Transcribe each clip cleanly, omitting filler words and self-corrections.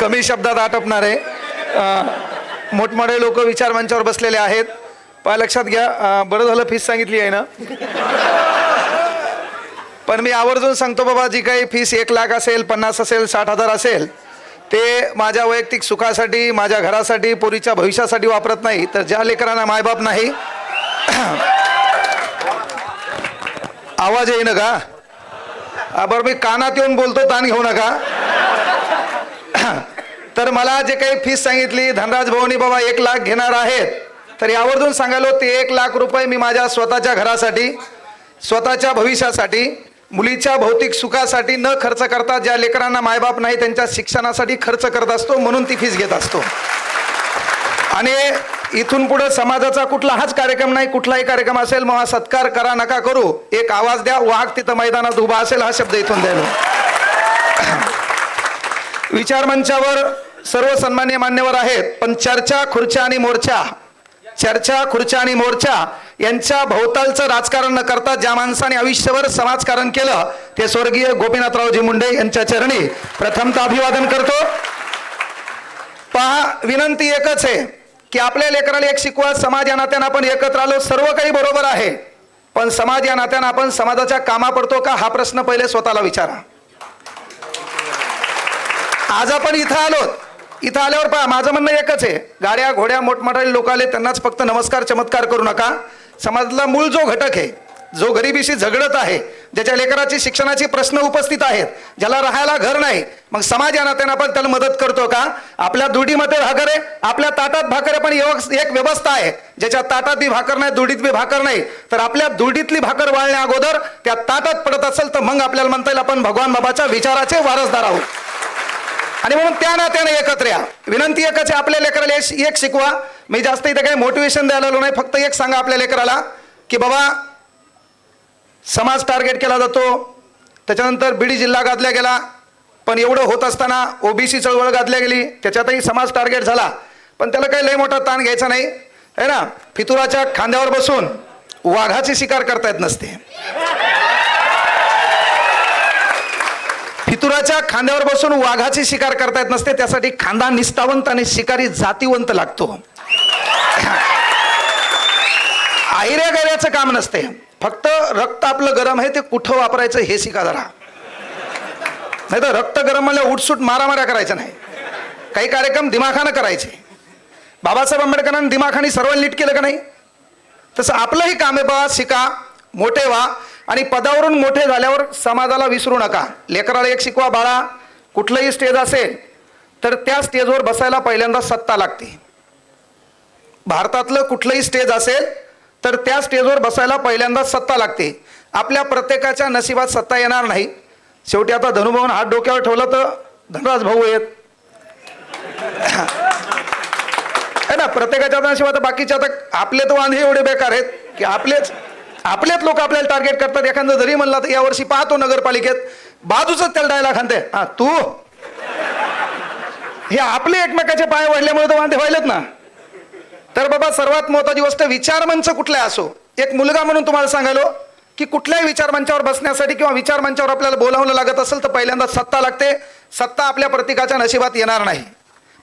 कमी शब्दात आटपणार आहे. मोठमोठे लोक विचार मंचावर बसलेले आहेत. पहा लक्षात घ्या, बरं झालं फीस सांगितली आहे ना. पण मी आवर्जून सांगतो बाबा, जी काही फीस 1 लाख असेल, 50 असेल, 60,000 असेल, ते माझ्या वैयक्तिक सुखासाठी, माझ्या घरासाठी, पोरीच्या भविष्यासाठी वापरत नाही. तर ज्या लेकरांना मायबाप नाही, आवाज येईन का? बरं मी कानात येऊन बोलतो, ताण घेऊ नका. तर मला जे काही फीस सांगितली धनराज भाऊनी बाबा 1 लाख घेणार आहेत, तर यावरून सांगायलो ते 1 लाख रुपये मी माझ्या स्वतःच्या घरासाठी, स्वतःच्या भविष्यासाठी, मुलीच्या भौतिक सुखासाठी न खर्च करता ज्या लेकरांना मायबाप नाही त्यांच्या शिक्षणासाठी खर्च करत असतो, म्हणून ती फीस घेत असतो. आणि इथून पुढे समाजाचा कुठलाच कार्यक्रम नाही, कुठलाही कार्यक्रम असेल मग सत्कार करा नका करू, एक आवाज द्या, वाघ तिथं मैदानात उभा असेल, हा शब्द इथून द्यायला. विचार मंचावर सर्व सन्मान्य मान्यवर आहेत, पण चर्चा, खुर्च्या आणि मोर्चा, चर्चा, खुर्च्या आणि मोर्चा यांच्या भोवतालचं राजकारण न करता ज्या माणसाने आयुष्यभर समाजकारण केलं ते स्वर्गीय गोपीनाथरावजी मुंडे यांच्या चरणी प्रथमतः अभिवादन करतो. पहा, विनंती एकच आहे की आपल्या लेकराला एक शिकवा. समाज या नात्यानं आपण एकत्र आलो, सर्व काही बरोबर आहे, पण समाज या नात्यानं आपण समाजाच्या कामा पडतो का, हा प्रश्न पहिले स्वतःला विचारा. आज आपण इथं आलो, इथं आल्यावर पहा माझं म्हणणं एकच आहे, गाड्या घोड्या मोठमोठाले लोक आले त्यांनाच फक्त नमस्कार चमत्कार करू नका. समाजातला मूळ जो घटक आहे, जो गरिबीशी झगडत आहे, ज्याच्या लेकराची शिक्षणाची प्रश्न उपस्थित आहेत, ज्याला राहायला घर नाही, मग समाज या नात्यानं आपण त्याला मदत करतो का? आपल्या दुडीमध्ये भाकर आहे, आपल्या ताटात भाकर आहे, पण एक व्यवस्था आहे, ज्याच्या ताटात बी भाकर नाही, दुडीत बी भाकर नाही, तर आपल्या दुडीतली भाकर वाळण्या अगोदर त्या ताटात पडत असेल तर मग आपल्याला म्हणता येईल आपण भगवान बाबाच्या विचाराचे वारसदार आहोत. आणि म्हणून त्या नात्याने एकत्र या. विनंती एकच आहे, आपल्या लेकराला एक शिकवा. मी जास्त इथे काही मोटिवेशन द्यायला आलो नाही, फक्त एक सांगा आपल्या लेकराला की बाबा समाज टार्गेट केला जातो, त्याच्यानंतर बीडी जिल्हा गाजल्या गेला, पण एवढं होत असताना ओबीसी चळवळ गाजल्या गेली, त्याच्यातही समाज टार्गेट झाला, पण त्याला काही लय मोठा ताण घ्यायचा नाही आहे ना. फितुराच्या खांद्यावर बसून वाघाची शिकार करता येत नसते. फितुराच्या खांद्यावर बसून वाघाची शिकार करता येत नसते, त्यासाठी खांदा निष्ठावंत आणि शिकारी जातीवंत लागतो. आयऱ्या गैऱ्याचं काम नसते, फक्त रक्त आपलं गरम आहे ते कुठं वापरायचं हे शिका जरा. नाही तर रक्त गरम मला उठसूट मारामाऱ्या करायचं नाही, काही कार्यक्रम दिमाखानं करायचे. बाबासाहेब आंबेडकरांनी दिमाखानी सर्व नीट केलं का नाही, तसं आपलंही काम आहे. बा शिका, मोठे व्हा, आणि पदावरून मोठे झाल्यावर समाजाला विसरू नका. लेकराला एक शिकवा, बाळा कुठलंही स्टेज असेल तर त्या स्टेजवर बसायला पहिल्यांदा सत्ता लागते. भारतातलं कुठलंही स्टेज असेल तर त्या स्टेजवर बसायला पहिल्यांदा सत्ता लागते. आपल्या प्रत्येकाच्या नशिबात सत्ता येणार नाही. शेवटी आता धनुभाऊन हात डोक्यावर ठेवला तर धनराज भाऊ आहेत है ना. प्रत्येकाच्या नशिबात, बाकीच्या आता आपले तर वांधे एवढे बेकार आहेत की आपलेच लोक आपल्याला टार्गेट करतात. एखादं जरी म्हणला तर यावर्षी पाहतो नगरपालिकेत बाजूच त्याला डायलॉग हाणते, हा तू, हे आपले एकमेकाचे पाय वाढल्यामुळे तर वांधे व्हायलेत ना. तर बाबा सर्वात महत्त्वाची गोष्ट, विचारमंच कुठलाही असो, एक मुलगा म्हणून तुम्हाला सांगायलो की कुठल्याही विचारमंचावर बसण्यासाठी किंवा विचारमंचावर आपल्याला बोलावलं लागत असेल तर पहिल्यांदा सत्ता लागते. सत्ता आपल्या प्रत्येकाच्या नशिबात येणार नाही.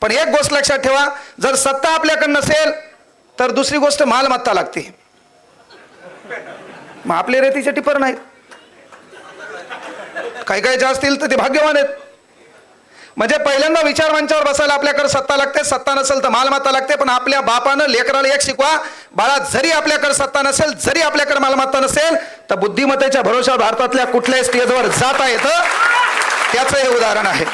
पण एक गोष्ट लक्षात ठेवा, जर सत्ता आपल्याकडे नसेल तर दुसरी गोष्ट मालमत्ता लागते. मग आपले रेतीचे टिपर नाहीत, काही काही जे असतील तर ते भाग्यवान आहेत. म्हणजे पहिल्यांदा विचार मंचावर बसायला आपल्याकडे सत्ता लागते, सत्ता नसेल तर मालमत्ता लागते. पण आपल्या बापानं लेकराला एक शिकवा, बाळा जरी आपल्याकडे सत्ता नसेल, जरी आपल्याकडे मालमत्ता नसेल तर बुद्धिमत्तेच्या भरोशावर भारतातल्या कुठल्याही स्टेजवर जाता येतं, त्याचं हे उदाहरण आहे.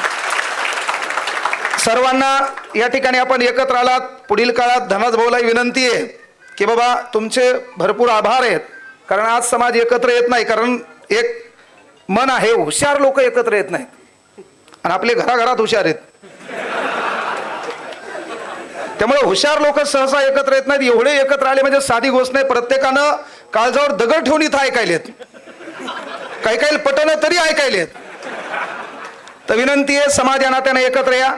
सर्वांना या ठिकाणी आपण एकत्र आलात. पुढील काळात धनराज भाऊलाही विनंती आहे की बाबा तुमचे भरपूर आभार आहेत, कारण आज समाज एकत्र येत नाही, कारण एक मन आहे, हुशार लोक एकत्र येत नाहीत, आणि आपले घराघरात हुशार आहेत. त्यामुळे हुशार लोक सहसा एकत्र येत नाहीत. एवढे एकत्र आले म्हणजे साधी गोष्ट नाही. प्रत्येकानं काळजावर दगड ठेवून इथं ऐकायलेत, काही काही पटणं तरी ऐकायलेत. तर विनंती आहे, समाज या नात्याने एकत्र या.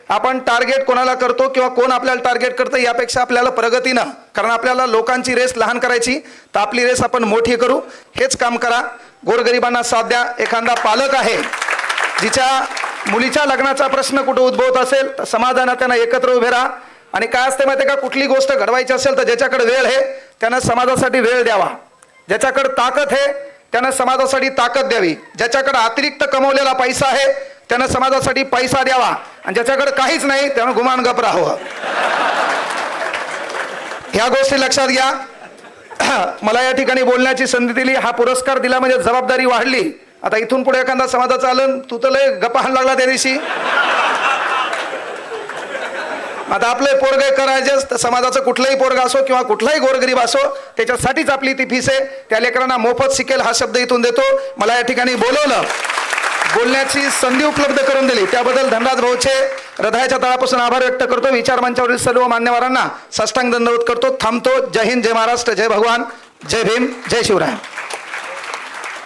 आपण टार्गेट कोणाला करतो किंवा कोण आपल्याला टार्गेट करतं यापेक्षा आपल्याला प्रगतीनं, कारण आपल्याला लोकांची रेस लहान करायची, तर आपली रेस आपण मोठी करू, हेच काम करा. गोरगरिबांना साथ द्या. एखादा पालक आहे जिच्या मुलीच्या लग्नाचा प्रश्न कुठं उद्भवत असेल तर समाजानं त्यांना एकत्र उभे राहा. आणि काय असते माहिती आहे का, कुठली गोष्ट घडवायची असेल तर ज्याच्याकडे वेळ आहे त्यानं समाजासाठी वेळ द्यावा, ज्याच्याकडे ताकद आहे त्यानं समाजासाठी ताकद द्यावी, ज्याच्याकडे अतिरिक्त कमवलेला पैसा आहे त्यानं समाजासाठी पैसा द्यावा, आणि ज्याच्याकडे काहीच नाही त्यानं गुमान गप राहावं. ह्या गोष्टी लक्षात घ्या. मला या ठिकाणी बोलण्याची संधी दिली, हा पुरस्कार दिला म्हणजे जबाबदारी वाढली. आता इथून पुढे एखादा समाजाचं आलं, तू तर लय गप्पा लागला त्या दिवशी. आता आपले पोरगे करायचेच तर समाजाचं कुठलाही पोरगा असो किंवा कुठलाही गोरगरीब असो त्याच्यासाठीच आपली ती फीस आहे. त्या लेकरांना मोफत शिकेल हा शब्द इथून देतो. मला या ठिकाणी बोलवलं, बोलण्याची संधी उपलब्ध करून दिली त्याबद्दल धनराज भाऊचे हृदयाच्या तळापासून आभार व्यक्त करतो. विचार मंचावरील सर्व मान्यवरांना साष्टांग दंडवत करतो. थांबतो. जय हिंद, जय महाराष्ट्र, जय भगवान, जय भीम, जय शिवराय.